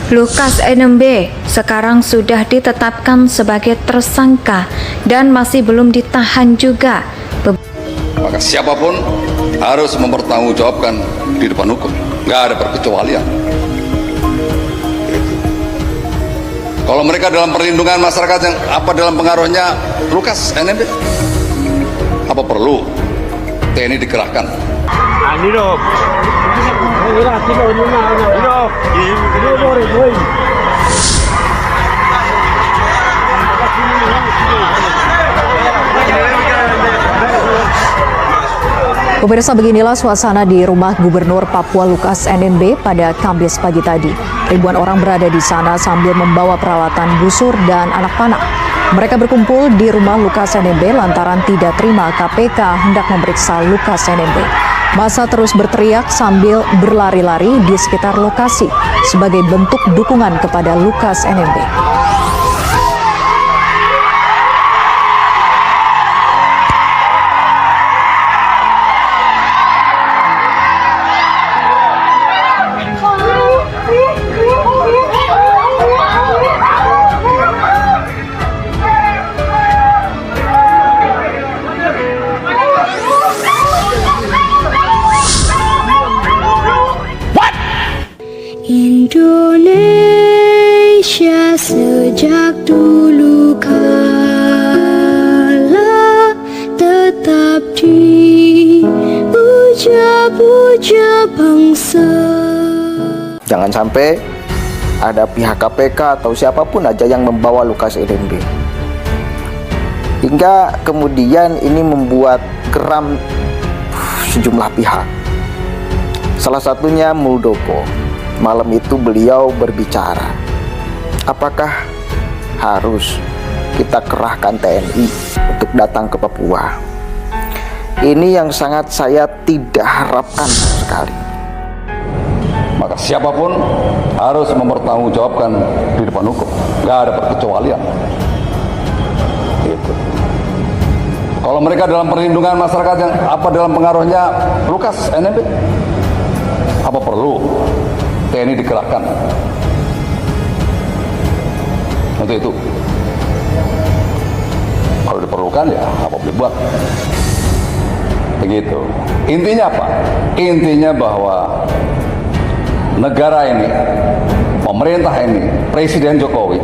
Lukas NMB sekarang sudah ditetapkan sebagai tersangka dan masih belum ditahan juga. Maka siapapun harus mempertanggungjawabkan di depan hukum. Nggak ada perkecualian. Kalau mereka dalam perlindungan masyarakat yang apa dalam pengaruhnya Lukas NMB, apa perlu TNI dikerahkan? Pemirsa, beginilah suasana di rumah Gubernur Papua Lukas NMB pada Kamis pagi tadi. Ribuan orang berada di sana sambil membawa peralatan busur dan anak panah. Mereka berkumpul di rumah Lukas NMB lantaran tidak terima KPK hendak memeriksa Lukas NMB. Massa terus berteriak sambil berlari-lari di sekitar lokasi sebagai bentuk dukungan kepada Lukas NMB. Indonesia sejak dulu kala tetap dipuja-puja bangsa. Jangan sampai ada pihak KPK atau siapapun aja yang membawa Lukas NMB. Hingga kemudian ini membuat geram sejumlah pihak. Salah satunya Muldoko. Malam itu beliau berbicara, apakah harus kita kerahkan TNI untuk datang ke Papua? Ini yang sangat saya tidak harapkan sekali. Maka siapapun harus mempertanggungjawabkan di depan hukum. Nggak ada perkecualian. Gitu. Kalau mereka dalam perlindungan masyarakat yang apa dalam pengaruhnya Lukas NMB, apa perlu TNI dikerahkan untuk itu? Kalau diperlukan ya apa boleh buat. Begitu. Intinya apa? Intinya bahwa negara ini, pemerintah ini, Presiden Jokowi,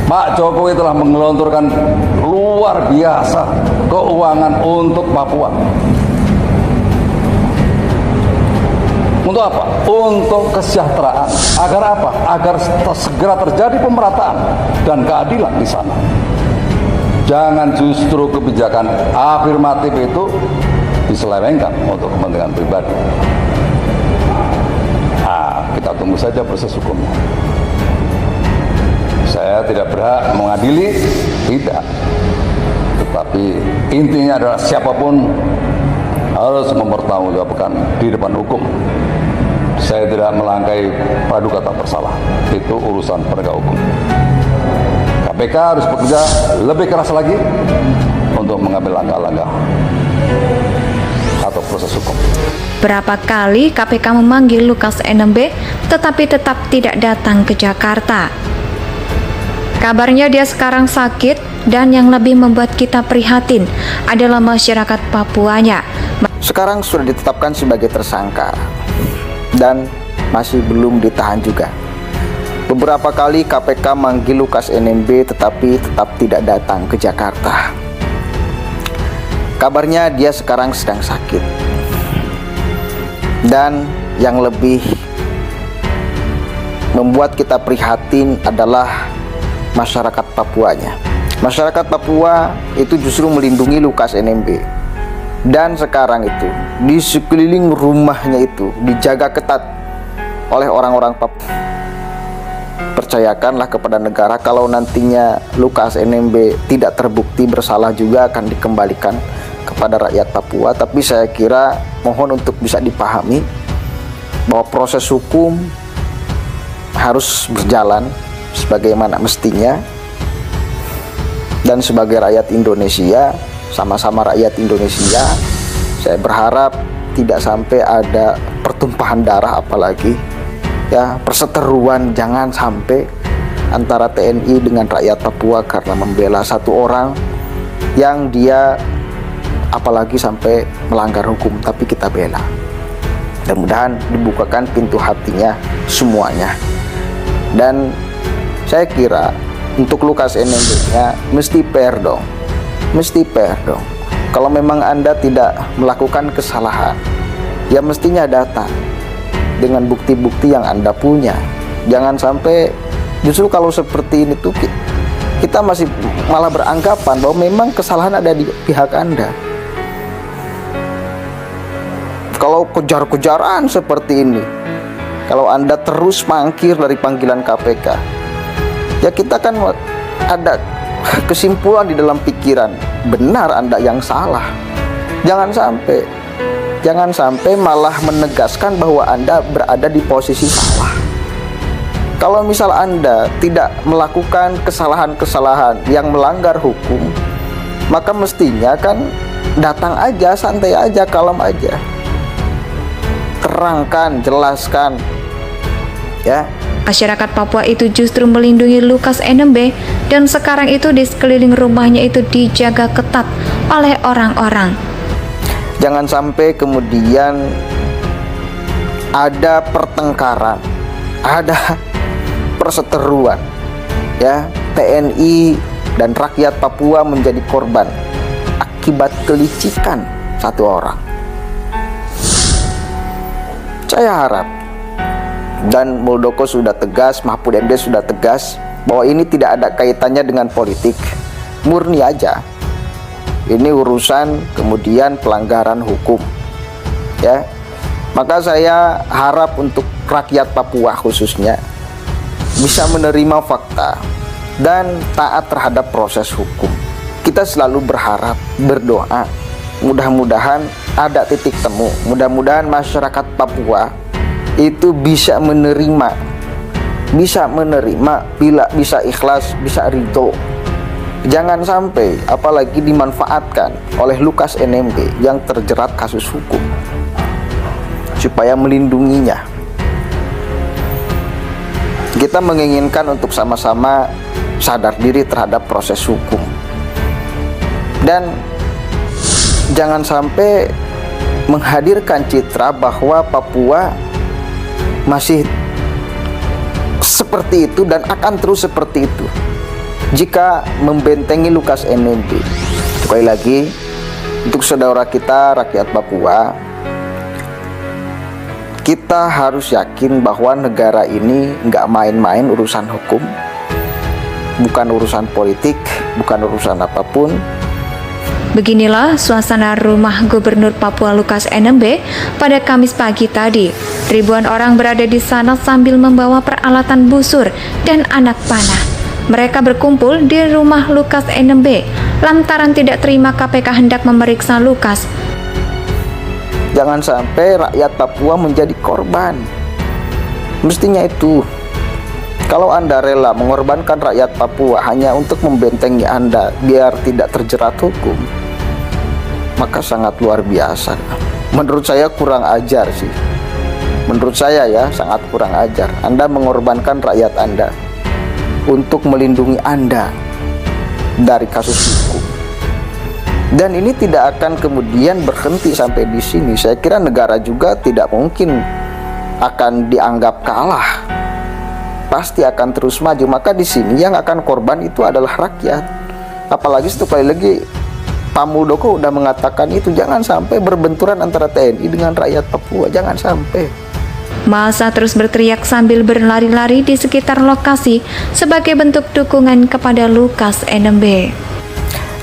Pak Jokowi telah menggelontorkan luar biasa keuangan untuk Papua. Untuk apa? Untuk kesejahteraan. Agar apa? Agar segera terjadi pemerataan dan keadilan di sana. Jangan justru kebijakan afirmatif itu diselewengkan untuk kepentingan pribadi. Nah, kita tunggu saja proses hukumnya. Saya tidak berhak mengadili, tidak. Tetapi intinya adalah siapapun harus mempertanggungjawabkan di depan hukum. Saya tidak melangkai praduga tak bersalah. Itu urusan penegak hukum. KPK harus bekerja lebih keras lagi untuk mengambil langkah-langkah atau proses hukum. Berapa kali KPK memanggil Lukas NMB tetapi tetap tidak datang ke Jakarta. Kabarnya dia sekarang sakit dan yang lebih membuat kita prihatin adalah masyarakat Papuanya. Sekarang sudah ditetapkan sebagai tersangka dan masih belum ditahan juga. Beberapa kali KPK manggil Lukas NMB tetapi tetap tidak datang ke Jakarta. Kabarnya dia sekarang sedang sakit. Dan yang lebih membuat kita prihatin adalah masyarakat Papuanya. Masyarakat Papua itu justru melindungi Lukas NMB. Dan sekarang itu di sekeliling rumahnya itu dijaga ketat oleh orang-orang Papua. Percayakanlah kepada negara kalau nantinya Lukas NMB tidak terbukti bersalah juga akan dikembalikan kepada rakyat Papua. Tapi saya kira mohon untuk bisa dipahami bahwa proses hukum harus berjalan sebagaimana mestinya. Dan sebagai rakyat Indonesia, sama-sama rakyat Indonesia, saya berharap tidak sampai ada pertumpahan darah apalagi ya, perseteruan jangan sampai antara TNI dengan rakyat Papua karena membela satu orang yang dia apalagi sampai melanggar hukum, tapi kita bela. Mudah-mudahan dibukakan pintu hatinya semuanya. Dan saya kira untuk Lukas NMB-nya mesti fair dong. Mesti fair dong. Kalau memang Anda tidak melakukan kesalahan, ya mestinya datang dengan bukti-bukti yang Anda punya. Jangan sampai justru kalau seperti ini tuh kita masih malah beranggapan bahwa memang kesalahan ada di pihak Anda. Kalau kejar-kejaran seperti ini, kalau Anda terus mangkir dari panggilan KPK, ya kita kan ada kesimpulan di dalam pikiran, benar Anda yang salah. Jangan sampai malah menegaskan bahwa Anda berada di posisi salah. Kalau misal Anda tidak melakukan kesalahan-kesalahan yang melanggar hukum, maka mestinya kan datang aja, santai aja, kalem aja. Terangkan, jelaskan, ya. Masyarakat Papua itu justru melindungi Lukas NMB dan sekarang itu di sekeliling rumahnya itu dijaga ketat oleh orang-orang. Jangan sampai kemudian ada pertengkaran, ada perseteruan, ya, TNI dan rakyat Papua menjadi korban akibat kelicikan satu orang. Saya harap, dan Muldoko sudah tegas, Mahfud MD sudah tegas, bahwa ini tidak ada kaitannya dengan politik, murni aja. Ini urusan kemudian pelanggaran hukum, ya. Maka saya harap untuk rakyat Papua khususnya bisa menerima fakta dan taat terhadap proses hukum. Kita selalu berharap, berdoa, mudah-mudahan ada titik temu. Mudah-mudahan masyarakat Papua itu bisa menerima, bila bisa ikhlas, bisa ridho. Jangan sampai apalagi dimanfaatkan oleh Lukas NMB yang terjerat kasus hukum supaya melindunginya. Kita menginginkan untuk sama-sama sadar diri terhadap proses hukum. Dan jangan sampai menghadirkan citra bahwa Papua masih seperti itu dan akan terus seperti itu jika membentengi Lukas NMB. Sekali lagi, untuk saudara kita rakyat Papua, kita harus yakin bahwa negara ini nggak main-main urusan hukum, bukan urusan politik, bukan urusan apapun. Beginilah suasana rumah Gubernur Papua Lukas NMB pada Kamis pagi tadi. Ribuan orang berada di sana sambil membawa peralatan busur dan anak panah. Mereka berkumpul di rumah Lukas NMB lantaran tidak terima KPK hendak memeriksa Lukas. Jangan sampai rakyat Papua menjadi korban. Mestinya itu. Kalau Anda rela mengorbankan rakyat Papua hanya untuk membentengi Anda biar tidak terjerat hukum, maka sangat luar biasa. Menurut saya kurang ajar sih. Menurut saya ya, sangat kurang ajar. Anda mengorbankan rakyat Anda untuk melindungi Anda dari kasus hukum. Dan ini tidak akan kemudian berhenti sampai di sini. Saya kira negara juga tidak mungkin akan dianggap kalah. Pasti akan terus maju. Maka di sini yang akan korban itu adalah rakyat. Apalagi sekali lagi Pak Muldoko udah mengatakan itu, jangan sampai berbenturan antara TNI dengan rakyat Papua, jangan sampai. Massa terus berteriak sambil berlari-lari di sekitar lokasi sebagai bentuk dukungan kepada Lukas NMB.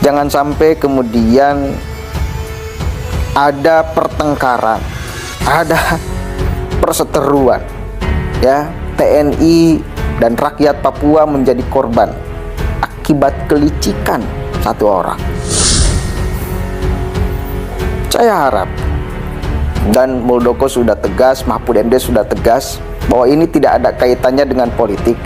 Jangan sampai kemudian ada pertengkaran, ada perseteruan, ya. TNI dan rakyat Papua menjadi korban akibat kelicikan satu orang. Saya harap, dan Muldoko sudah tegas, Mahfud MD sudah tegas, bahwa ini tidak ada kaitannya dengan politik,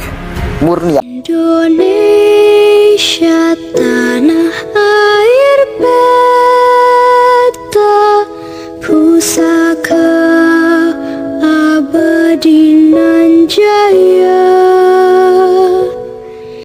murni. Indonesia tanah air beta, pusaka abadi nan jaya.